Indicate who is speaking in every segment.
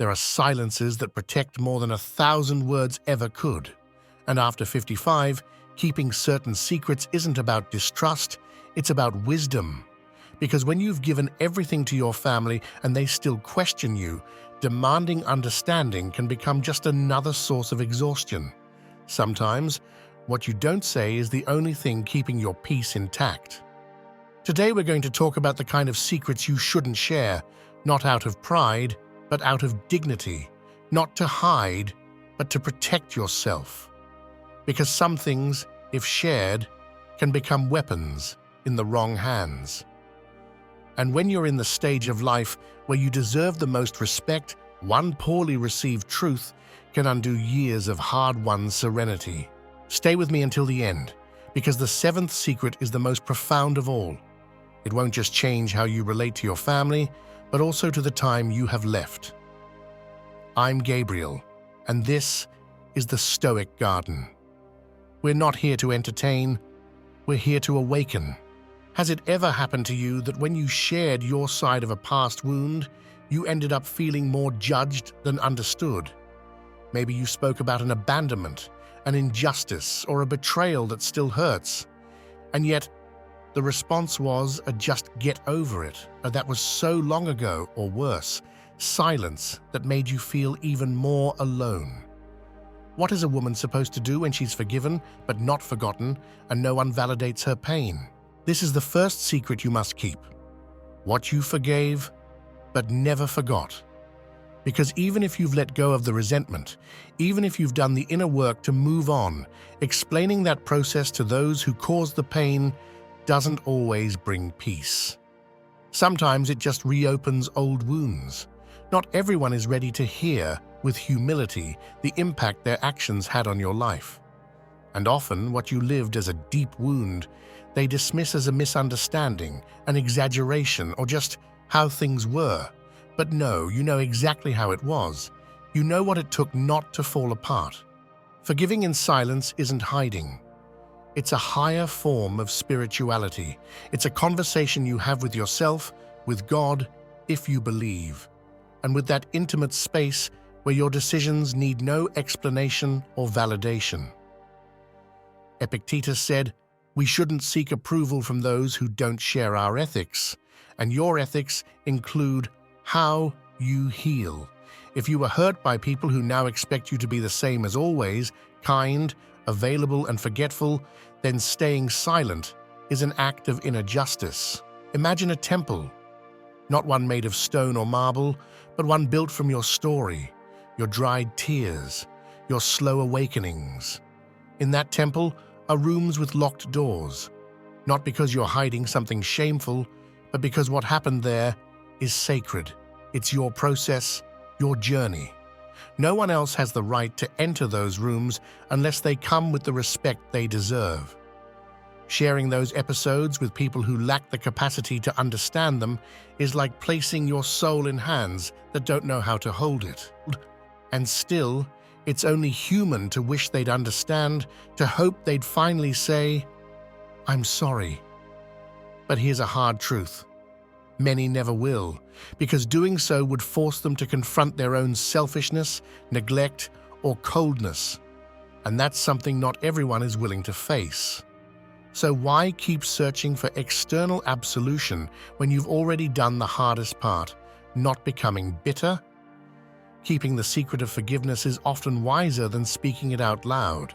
Speaker 1: There are silences that protect more than 1,000 words ever could. And after 55, keeping certain secrets isn't about distrust, it's about wisdom. Because when you've given everything to your family and they still question you, demanding understanding can become just another source of exhaustion. Sometimes, what you don't say is the only thing keeping your peace intact. Today we're going to talk about the kind of secrets you shouldn't share, not out of pride, but out of dignity, not to hide, but to protect yourself. Because some things, if shared, can become weapons in the wrong hands. And when you're in the stage of life where you deserve the most respect, one poorly received truth can undo years of hard-won serenity. Stay with me until the end, because the seventh secret is the most profound of all. It won't just change how you relate to your family, but also to the time you have left. I'm Gabriel, and this is the Stoic Garden. We're not here to entertain, we're here to awaken. Has it ever happened to you that when you shared your side of a past wound, you ended up feeling more judged than understood? Maybe you spoke about an abandonment, an injustice, or a betrayal that still hurts. And yet, the response was a just get over it, or that was so long ago, or worse, silence that made you feel even more alone. What is a woman supposed to do when she's forgiven but not forgotten and no one validates her pain? This is the first secret you must keep. What you forgave but never forgot. Because even if you've let go of the resentment, even if you've done the inner work to move on, explaining that process to those who caused the pain doesn't always bring peace. Sometimes it just reopens old wounds. Not everyone is ready to hear, with humility, the impact their actions had on your life. And often, what you lived as a deep wound, they dismiss as a misunderstanding, an exaggeration, or just how things were. But no, you know exactly how it was. You know what it took not to fall apart. Forgiving in silence isn't hiding. It's a higher form of spirituality. It's a conversation you have with yourself, with God, if you believe, and with that intimate space where your decisions need no explanation or validation. Epictetus said, "We shouldn't seek approval from those who don't share our ethics, and your ethics include how you heal. If you were hurt by people who now expect you to be the same as always, kind, available, and forgetful, then staying silent is an act of inner justice. Imagine a temple, not one made of stone or marble, but one built from your story, your dried tears, your slow awakenings. In that temple are rooms with locked doors, not because you're hiding something shameful, but because what happened there is sacred. It's your process, your journey. No one else has the right to enter those rooms unless they come with the respect they deserve. Sharing those episodes with people who lack the capacity to understand them is like placing your soul in hands that don't know how to hold it. And still, it's only human to wish they'd understand, to hope they'd finally say, "I'm sorry." But here's a hard truth. Many never will, because doing so would force them to confront their own selfishness, neglect, or coldness. And that's something not everyone is willing to face. So why keep searching for external absolution when you've already done the hardest part, not becoming bitter? Keeping the secret of forgiveness is often wiser than speaking it out loud,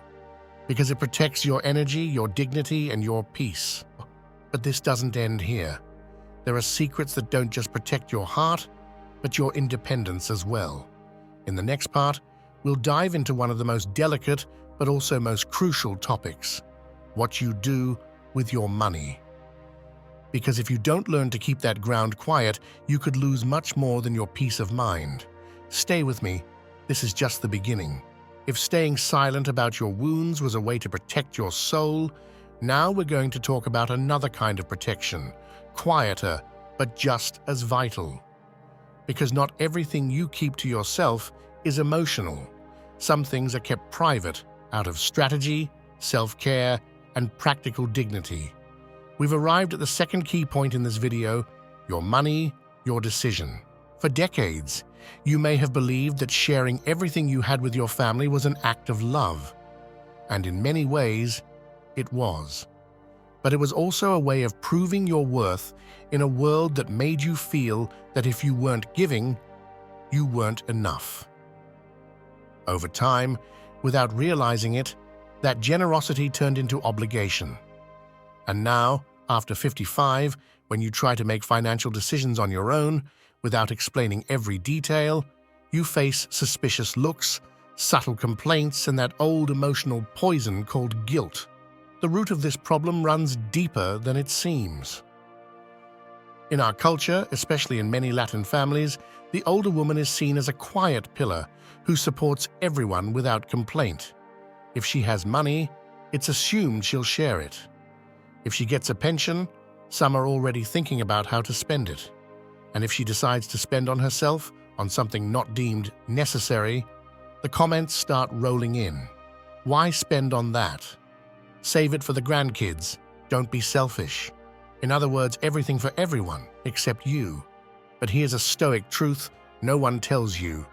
Speaker 1: because it protects your energy, your dignity, and your peace. But this doesn't end here. There are secrets that don't just protect your heart, but your independence as well. In the next part, we'll dive into one of the most delicate, but also most crucial topics: what you do with your money. Because if you don't learn to keep that ground quiet, you could lose much more than your peace of mind. Stay with me, this is just the beginning. If staying silent about your wounds was a way to protect your soul, now we're going to talk about another kind of protection, quieter, but just as vital. Because not everything you keep to yourself is emotional. Some things are kept private, out of strategy, self-care, and practical dignity. We've arrived at the second key point in this video: your money, your decision. For decades, you may have believed that sharing everything you had with your family was an act of love. And in many ways, it was. But it was also a way of proving your worth in a world that made you feel that if you weren't giving, you weren't enough. Over time, without realizing it, that generosity turned into obligation. And now, after 55, when you try to make financial decisions on your own, without explaining every detail, you face suspicious looks, subtle complaints, and that old emotional poison called guilt. The root of this problem runs deeper than it seems. In our culture, especially in many Latin families, the older woman is seen as a quiet pillar who supports everyone without complaint. If she has money, it's assumed she'll share it. If she gets a pension, some are already thinking about how to spend it. And if she decides to spend on herself, on something not deemed necessary, the comments start rolling in. Why spend on that? Save it for the grandkids. Don't be selfish. In other words, everything for everyone except you. But here's a stoic truth no one tells you.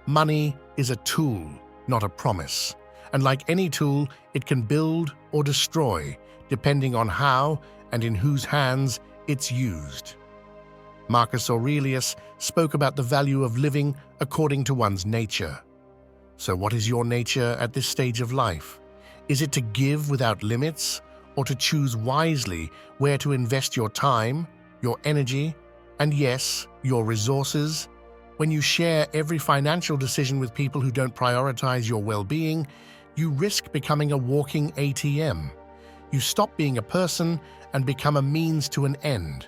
Speaker 1: Money is a tool, not a promise. And like any tool, it can build or destroy, depending on how and in whose hands it's used. Marcus Aurelius spoke about the value of living according to one's nature. So what is your nature at this stage of life? Is it to give without limits, or to choose wisely where to invest your time, your energy, and yes, your resources? When you share every financial decision with people who don't prioritize your well-being, you risk becoming a walking ATM. You stop being a person and become a means to an end.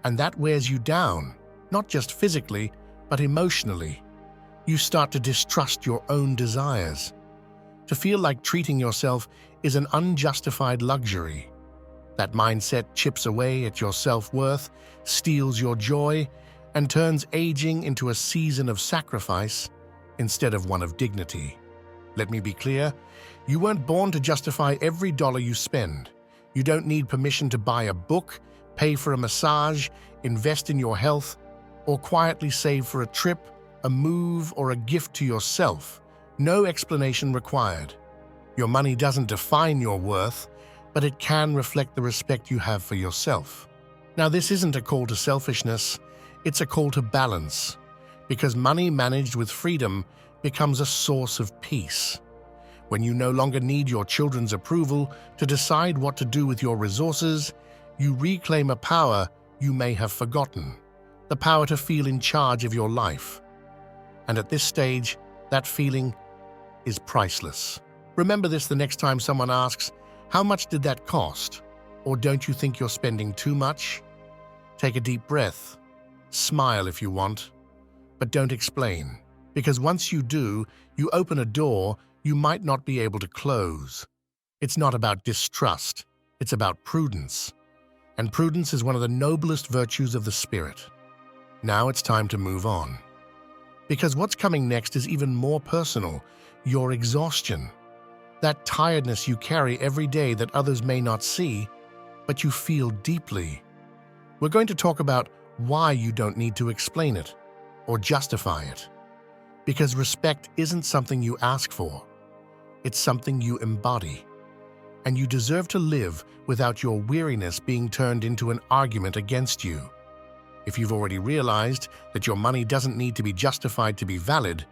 Speaker 1: And that wears you down, not just physically, but emotionally. You start to distrust your own desires. To feel like treating yourself is an unjustified luxury. That mindset chips away at your self-worth, steals your joy, and turns aging into a season of sacrifice instead of one of dignity. Let me be clear, you weren't born to justify every dollar you spend. You don't need permission to buy a book, pay for a massage, invest in your health, or quietly save for a trip, a move, or a gift to yourself. No explanation required. Your money doesn't define your worth, but it can reflect the respect you have for yourself. Now, this isn't a call to selfishness, it's a call to balance, because money managed with freedom becomes a source of peace. When you no longer need your children's approval to decide what to do with your resources, you reclaim a power you may have forgotten, the power to feel in charge of your life. And at this stage, that feeling is priceless. Remember this the next time someone asks, "How much did that cost?" Or "Don't you think you're spending too much?" Take a deep breath. Smile if you want, but don't explain. Because once you do, you open a door you might not be able to close. It's not about distrust, it's about prudence. And prudence is one of the noblest virtues of the spirit. Now it's time to move on. Because what's coming next is even more personal, your exhaustion. That tiredness you carry every day that others may not see, but you feel deeply. We're going to talk about why you don't need to explain it or justify it. Because respect isn't something you ask for. It's something you embody. And you deserve to live without your weariness being turned into an argument against you. If you've already realized that your money doesn't need to be justified to be valid,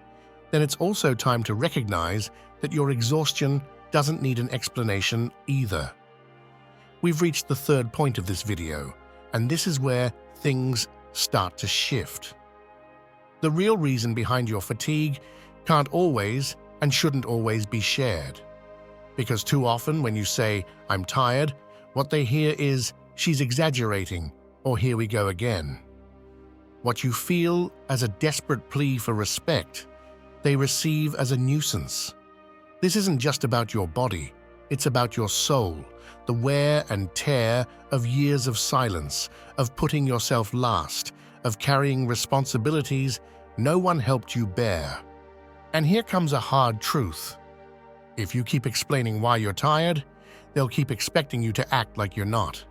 Speaker 1: then it's also time to recognize that your exhaustion doesn't need an explanation either. We've reached the third point of this video, and this is where things start to shift. The real reason behind your fatigue can't always and shouldn't always be shared. Because too often when you say, "I'm tired," what they hear is, "She's exaggerating," or "Here we go again." What you feel as a desperate plea for respect, they receive as a nuisance. This isn't just about your body, it's about your soul, the wear and tear of years of silence, of putting yourself last, of carrying responsibilities no one helped you bear. And here comes a hard truth. If you keep explaining why you're tired, they'll keep expecting you to act like you're not.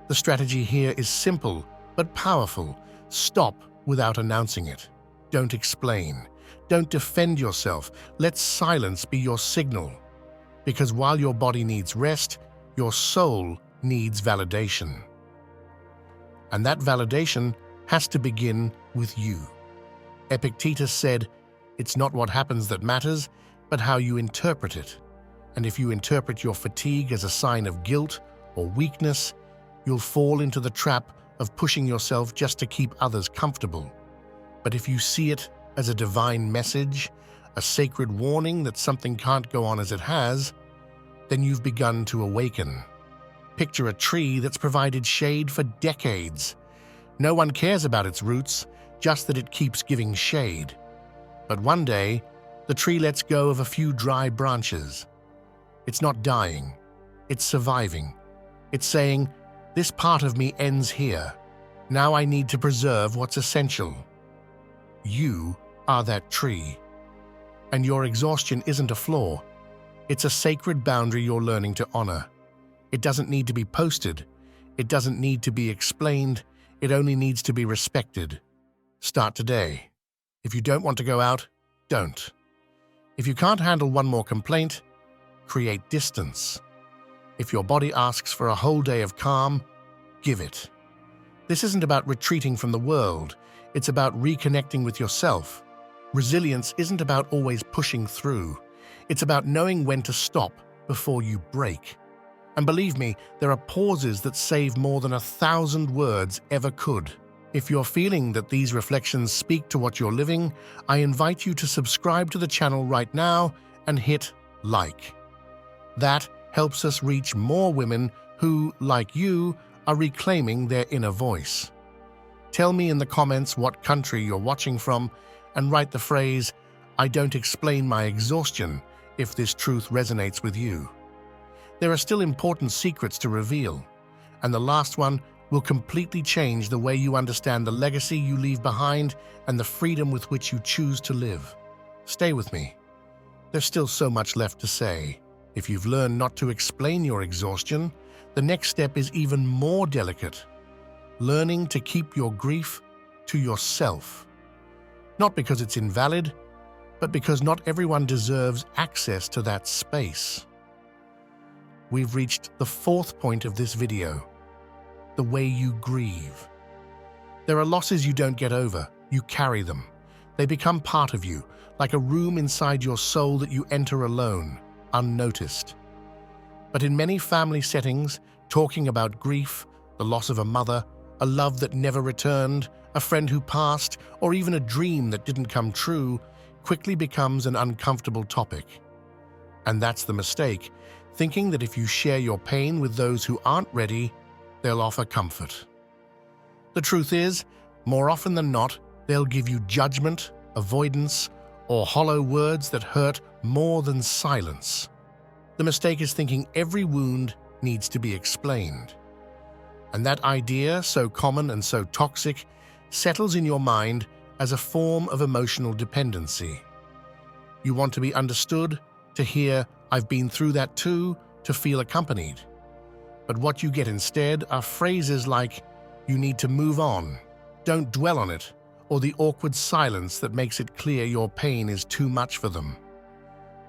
Speaker 1: The strategy here is simple but powerful. Stop without announcing it. Don't explain. Don't defend yourself. Let silence be your signal. Because while your body needs rest, your soul needs validation. And that validation has to begin with you. Epictetus said, "It's not what happens that matters, but how you interpret it. And if you interpret your fatigue as a sign of guilt or weakness, you'll fall into the trap of pushing yourself just to keep others comfortable. But if you see it as a divine message, a sacred warning that something can't go on as it has, then you've begun to awaken. Picture a tree that's provided shade for decades. No one cares about its roots, just that it keeps giving shade. But one day, the tree lets go of a few dry branches. It's not dying. It's surviving. It's saying, 'This part of me ends here. Now I need to preserve what's essential.' You are that tree. And your exhaustion isn't a flaw. It's a sacred boundary you're learning to honor. It doesn't need to be posted. It doesn't need to be explained. It only needs to be respected. Start today. If you don't want to go out, don't. If you can't handle one more complaint, create distance. If your body asks for a whole day of calm, give it. This isn't about retreating from the world. It's about reconnecting with yourself. Resilience isn't about always pushing through. It's about knowing when to stop before you break. And believe me, there are pauses that save more than 1,000 words ever could. If you're feeling that these reflections speak to what you're living, I invite you to subscribe to the channel right now and hit like. That helps us reach more women who, like you, are reclaiming their inner voice. Tell me in the comments what country you're watching from and write the phrase, "I don't explain my exhaustion," if this truth resonates with you. There are still important secrets to reveal, and the last one will completely change the way you understand the legacy you leave behind and the freedom with which you choose to live. Stay with me. There's still so much left to say. If you've learned not to explain your exhaustion, the next step is even more delicate. Learning to keep your grief to yourself. Not because it's invalid, but because not everyone deserves access to that space. We've reached the fourth point of this video, the way you grieve. There are losses you don't get over, you carry them. They become part of you, like a room inside your soul that you enter alone, unnoticed. But in many family settings, talking about grief, the loss of a mother, a love that never returned, a friend who passed, or even a dream that didn't come true, quickly becomes an uncomfortable topic. And that's the mistake, thinking that if you share your pain with those who aren't ready, they'll offer comfort. The truth is, more often than not, they'll give you judgment, avoidance, or hollow words that hurt more than silence. The mistake is thinking every wound needs to be explained. And that idea, so common and so toxic, settles in your mind as a form of emotional dependency. You want to be understood, to hear, "I've been through that too," to feel accompanied. But what you get instead are phrases like, "You need to move on," "Don't dwell on it," or the awkward silence that makes it clear your pain is too much for them.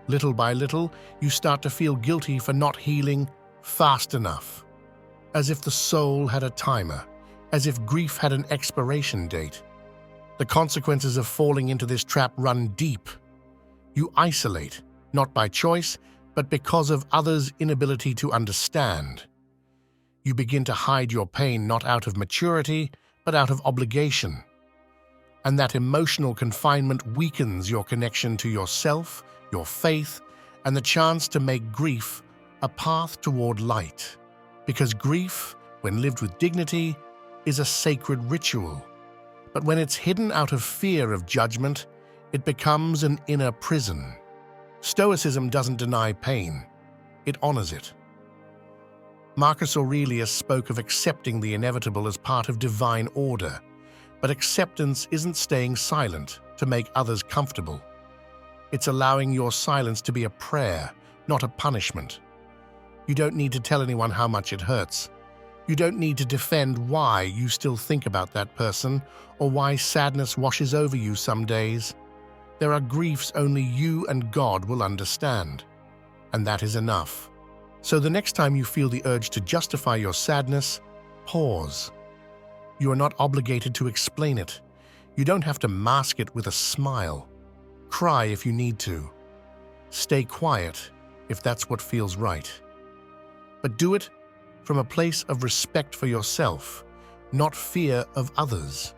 Speaker 1: Little by little, you start to feel guilty for not healing fast enough. As if the soul had a timer, as if grief had an expiration date. The consequences of falling into this trap run deep. You isolate, not by choice, but because of others' inability to understand. You begin to hide your pain not out of maturity, but out of obligation. And that emotional confinement weakens your connection to yourself, your faith, and the chance to make grief a path toward light. Because grief, when lived with dignity, is a sacred ritual. But when it's hidden out of fear of judgment, it becomes an inner prison. Stoicism doesn't deny pain, it honors it. Marcus Aurelius spoke of accepting the inevitable as part of divine order, but acceptance isn't staying silent to make others comfortable. It's allowing your silence to be a prayer, not a punishment. You don't need to tell anyone how much it hurts. You don't need to defend why you still think about that person or why sadness washes over you some days. There are griefs only you and God will understand, and that is enough. So the next time you feel the urge to justify your sadness, pause. You are not obligated to explain it. You don't have to mask it with a smile. Cry if you need to. Stay quiet if that's what feels right. But do it from a place of respect for yourself, not fear of others.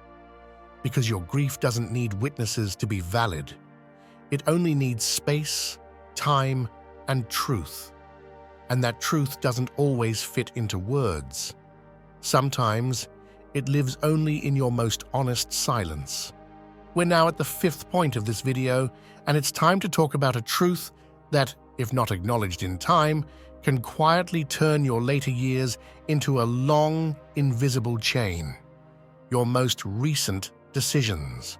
Speaker 1: Because your grief doesn't need witnesses to be valid. It only needs space, time, and truth. And that truth doesn't always fit into words. Sometimes, it lives only in your most honest silence. We're now at the 5th point of this video, and it's time to talk about a truth that, if not acknowledged in time, can quietly turn your later years into a long, invisible chain. Your most recent decisions.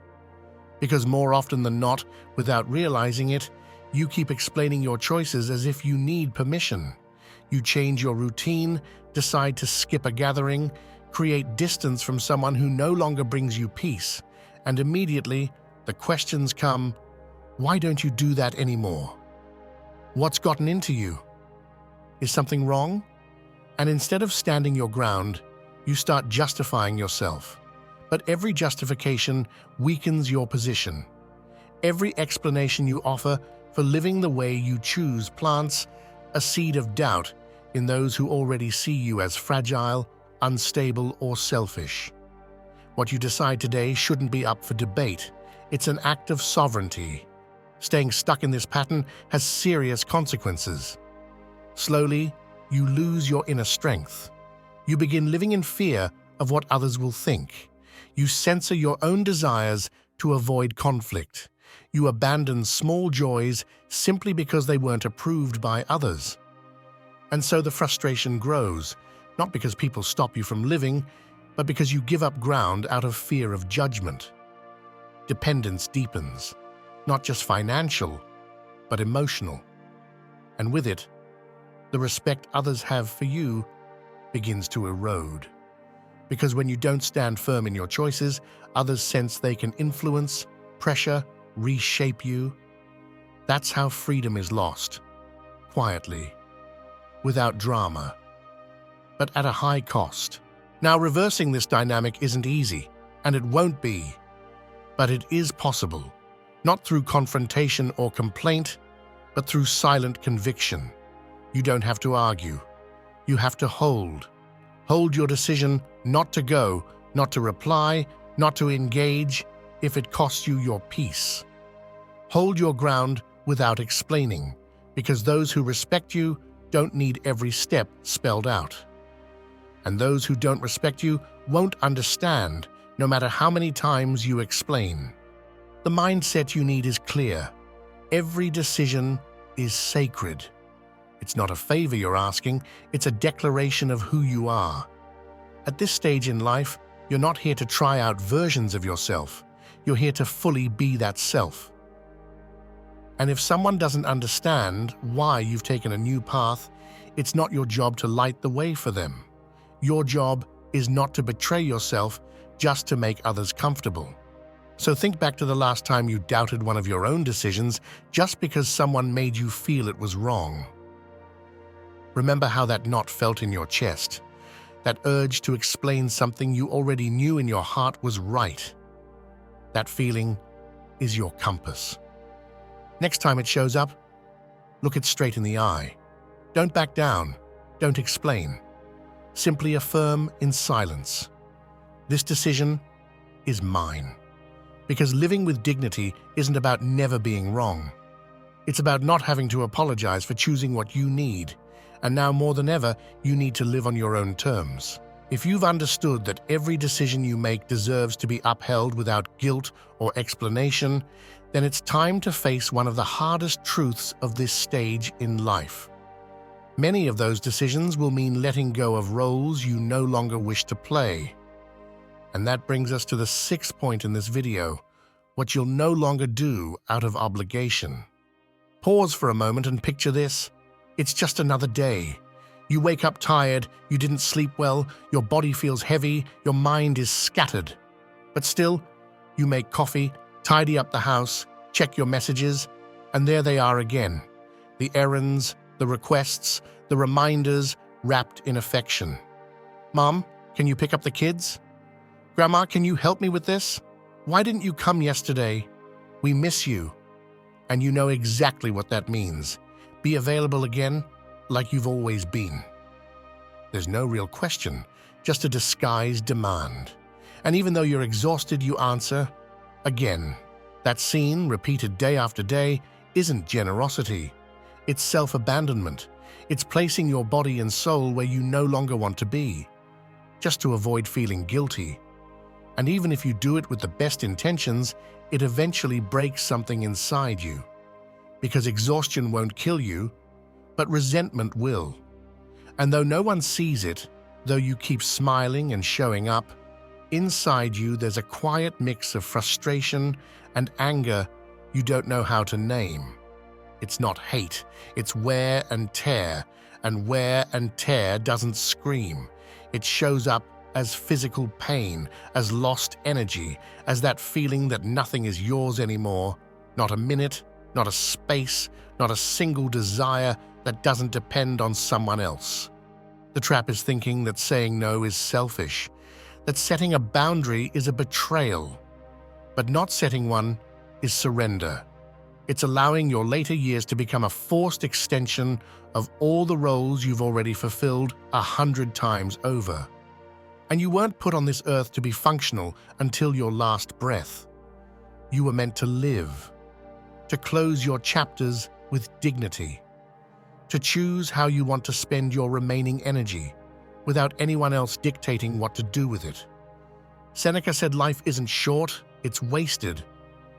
Speaker 1: Because more often than not, without realizing it, you keep explaining your choices as if you need permission. You change your routine, decide to skip a gathering, create distance from someone who no longer brings you peace, and immediately the questions come, why don't you do that anymore? What's gotten into you? Is something wrong? And instead of standing your ground, you start justifying yourself. But every justification weakens your position. Every explanation you offer for living the way you choose plants a seed of doubt in those who already see you as fragile, unstable, or selfish. What you decide today shouldn't be up for debate. It's an act of sovereignty. Staying stuck in this pattern has serious consequences. Slowly, you lose your inner strength. You begin living in fear of what others will think. You censor your own desires to avoid conflict. You abandon small joys simply because they weren't approved by others. And so the frustration grows, not because people stop you from living, but because you give up ground out of fear of judgment. Dependence deepens, not just financial, but emotional. And with it, the respect others have for you begins to erode. Because when you don't stand firm in your choices, others sense they can influence, pressure, reshape you. That's how freedom is lost, quietly, without drama, but at a high cost. Now, reversing this dynamic isn't easy, and it won't be, but it is possible, not through confrontation or complaint, but through silent conviction. You don't have to argue. You have to hold. Hold your decision not to go, not to reply, not to engage, if it costs you your peace. Hold your ground without explaining, because those who respect you don't need every step spelled out. And those who don't respect you won't understand, no matter how many times you explain. The mindset you need is clear. Every decision is sacred. It's not a favor you're asking, it's a declaration of who you are. At this stage in life, you're not here to try out versions of yourself. You're here to fully be that self. And if someone doesn't understand why you've taken a new path, it's not your job to light the way for them. Your job is not to betray yourself just to make others comfortable. So think back to the last time you doubted one of your own decisions just because someone made you feel it was wrong. Remember how that knot felt in your chest, that urge to explain something you already knew in your heart was right. That feeling is your compass. Next time it shows up, look it straight in the eye. Don't back down. Don't explain. Simply affirm in silence. This decision is mine. Because living with dignity isn't about never being wrong. It's about not having to apologize for choosing what you need. And now more than ever, you need to live on your own terms. If you've understood that every decision you make deserves to be upheld without guilt or explanation, then it's time to face one of the hardest truths of this stage in life. Many of those decisions will mean letting go of roles you no longer wish to play. And that brings us to the 6th point in this video, what you'll no longer do out of obligation. Pause for a moment and picture this. It's just another day. You wake up tired, you didn't sleep well, your body feels heavy, your mind is scattered. But still, you make coffee, tidy up the house, check your messages, and there they are again. The errands, the requests, the reminders wrapped in affection. Mom, can you pick up the kids? Grandma, can you help me with this? Why didn't you come yesterday? We miss you. And you know exactly what that means. Be available again, like you've always been. There's no real question, just a disguised demand. And even though you're exhausted, you answer, again. That scene, repeated day after day, isn't generosity. It's self-abandonment. It's placing your body and soul where you no longer want to be, just to avoid feeling guilty. And even if you do it with the best intentions, it eventually breaks something inside you. Because exhaustion won't kill you, but resentment will. And though no one sees it, though you keep smiling and showing up, inside you there's a quiet mix of frustration and anger you don't know how to name. It's not hate, it's wear and tear doesn't scream. It shows up as physical pain, as lost energy, as that feeling that nothing is yours anymore, not a minute, not a space, not a single desire that doesn't depend on someone else. The trap is thinking that saying no is selfish, that setting a boundary is a betrayal, but not setting one is surrender. It's allowing your later years to become a forced extension of all the roles you've already fulfilled 100 times over. And you weren't put on this earth to be functional until your last breath. You were meant to live, to close your chapters with dignity, to choose how you want to spend your remaining energy without anyone else dictating what to do with it. Seneca said life isn't short, it's wasted.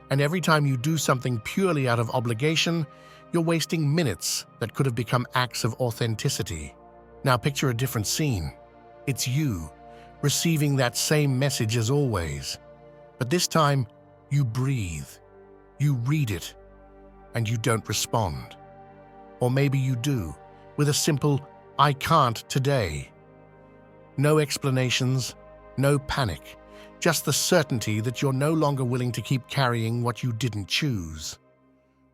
Speaker 1: And every time you do something purely out of obligation, you're wasting minutes that could have become acts of authenticity. Now picture a different scene. It's you, receiving that same message as always. But this time, you breathe, you read it, and you don't respond. Or maybe you do, with a simple, "I can't today." No explanations, no panic, just the certainty that you're no longer willing to keep carrying what you didn't choose.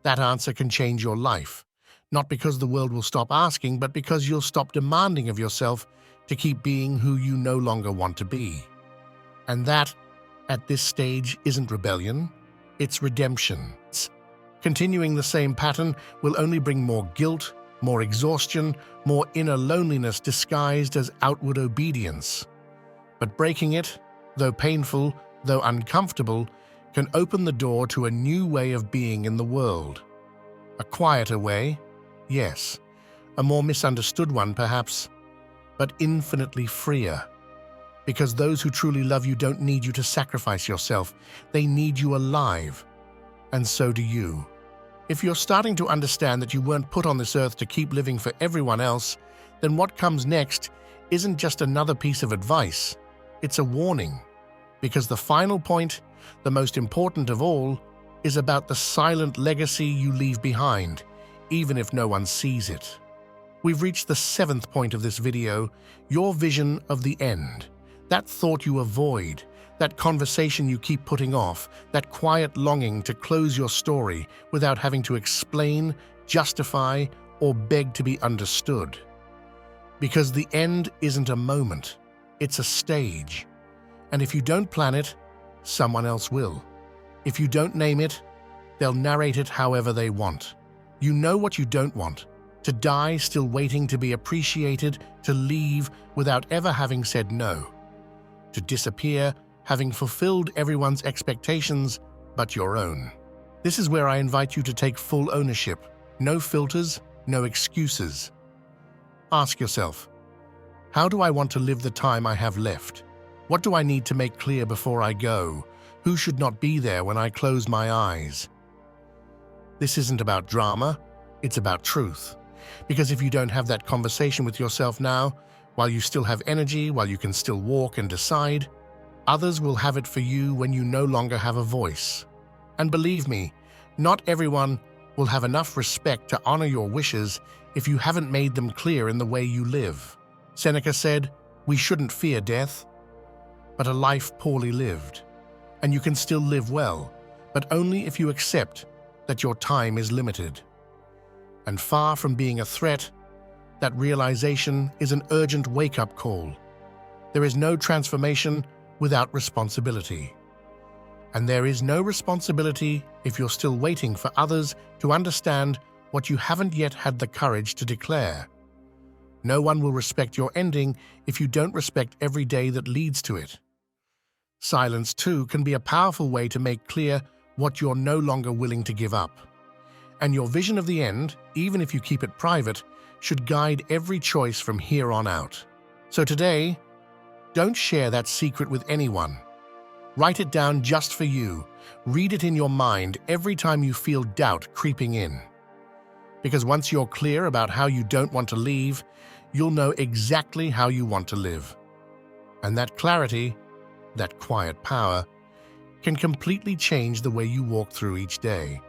Speaker 1: That answer can change your life, not because the world will stop asking, but because you'll stop demanding of yourself to keep being who you no longer want to be. And that, at this stage, isn't rebellion, it's redemption. Continuing the same pattern will only bring more guilt, more exhaustion, more inner loneliness disguised as outward obedience. But breaking it, though painful, though uncomfortable, can open the door to a new way of being in the world. A quieter way, yes, a more misunderstood one perhaps, but infinitely freer. Because those who truly love you don't need you to sacrifice yourself, they need you alive. And so do you. If you're starting to understand that you weren't put on this earth to keep living for everyone else, then what comes next isn't just another piece of advice, it's a warning. Because the final point, the most important of all, is about the silent legacy you leave behind, even if no one sees it. We've reached the 7th point of this video, your vision of the end. That thought you avoid, that conversation you keep putting off, that quiet longing to close your story without having to explain, justify, or beg to be understood. Because the end isn't a moment, it's a stage. And if you don't plan it, someone else will. If you don't name it, they'll narrate it however they want. You know what you don't want: to die still waiting to be appreciated, to leave without ever having said no, to disappear having fulfilled everyone's expectations but your own. This is where I invite you to take full ownership. No filters, no excuses. Ask yourself, how do I want to live the time I have left? What do I need to make clear before I go? Who should not be there when I close my eyes? This isn't about drama, it's about truth. Because if you don't have that conversation with yourself now, while you still have energy, while you can still walk and decide, others will have it for you when you no longer have a voice. And believe me, not everyone will have enough respect to honor your wishes if you haven't made them clear in the way you live. Seneca said, "We shouldn't fear death, but a life poorly lived. And you can still live well, but only if you accept that your time is limited." And far from being a threat, that realization is an urgent wake-up call. There is no transformation without responsibility. And there is no responsibility if you're still waiting for others to understand what you haven't yet had the courage to declare. No one will respect your ending if you don't respect every day that leads to it. Silence, too, can be a powerful way to make clear what you're no longer willing to give up. And your vision of the end, even if you keep it private, should guide every choice from here on out. So today, don't share that secret with anyone. Write it down just for you. Read it in your mind every time you feel doubt creeping in. Because once you're clear about how you don't want to leave, you'll know exactly how you want to live. And that clarity, that quiet power, can completely change the way you walk through each day.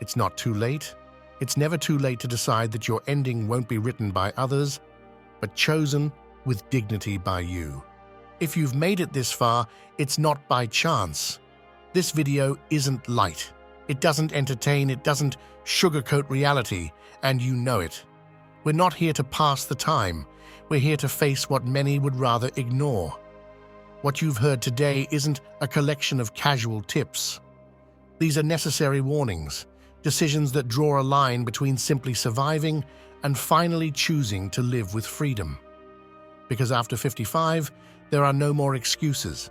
Speaker 1: It's not too late. It's never too late to decide that your ending won't be written by others, but chosen with dignity by you. If you've made it this far, it's not by chance. This video isn't light. It doesn't entertain, it doesn't sugarcoat reality, and you know it. We're not here to pass the time. We're here to face what many would rather ignore. What you've heard today isn't a collection of casual tips. These are necessary warnings, decisions that draw a line between simply surviving and finally choosing to live with freedom. Because after 55, there are no more excuses.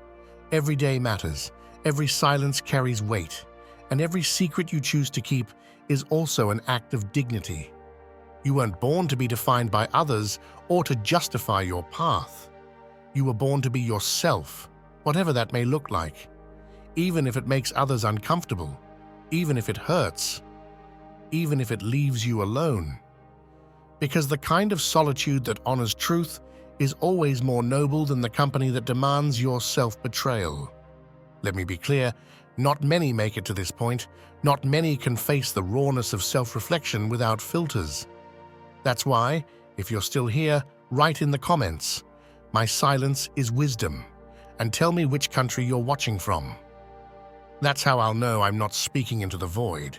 Speaker 1: Every day matters, every silence carries weight, and every secret you choose to keep is also an act of dignity. You weren't born to be defined by others or to justify your path. You were born to be yourself, whatever that may look like, even if it makes others uncomfortable, even if it hurts, even if it leaves you alone. Because the kind of solitude that honors truth is always more noble than the company that demands your self-betrayal. Let me be clear, not many make it to this point. Not many can face the rawness of self-reflection without filters. That's why, if you're still here, write in the comments, "My silence is wisdom," and tell me which country you're watching from. That's how I'll know I'm not speaking into the void.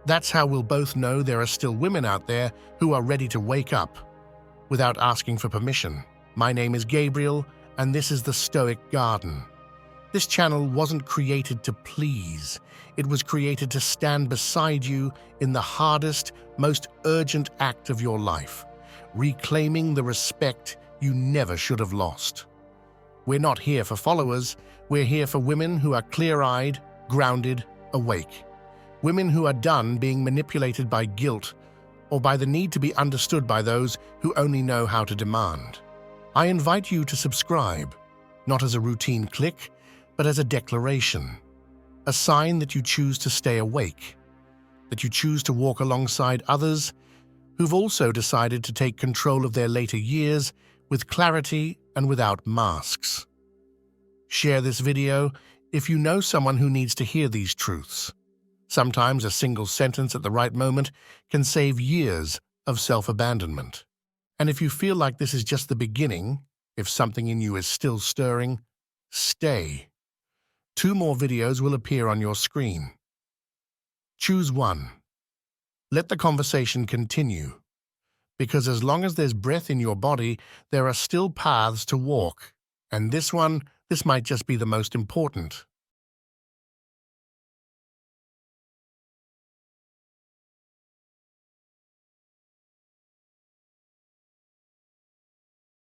Speaker 1: That's how we'll both know there are still women out there who are ready to wake up without asking for permission. My name is Gabriel, and this is the Stoic Garden. This channel wasn't created to please. It was created to stand beside you in the hardest, most urgent act of your life, reclaiming the respect you never should have lost. We're not here for followers. We're here for women who are clear-eyed, grounded, awake. Women who are done being manipulated by guilt or by the need to be understood by those who only know how to demand. I invite you to subscribe, not as a routine click, but as a declaration, a sign that you choose to stay awake, that you choose to walk alongside others who've also decided to take control of their later years with clarity and without masks. Share this video if you know someone who needs to hear these truths. Sometimes a single sentence at the right moment can save years of self-abandonment. And if you feel like this is just the beginning, if something in you is still stirring, stay. 2 more videos will appear on your screen. Choose one. Let the conversation continue. Because as long as there's breath in your body, there are still paths to walk. And this might just be the most important.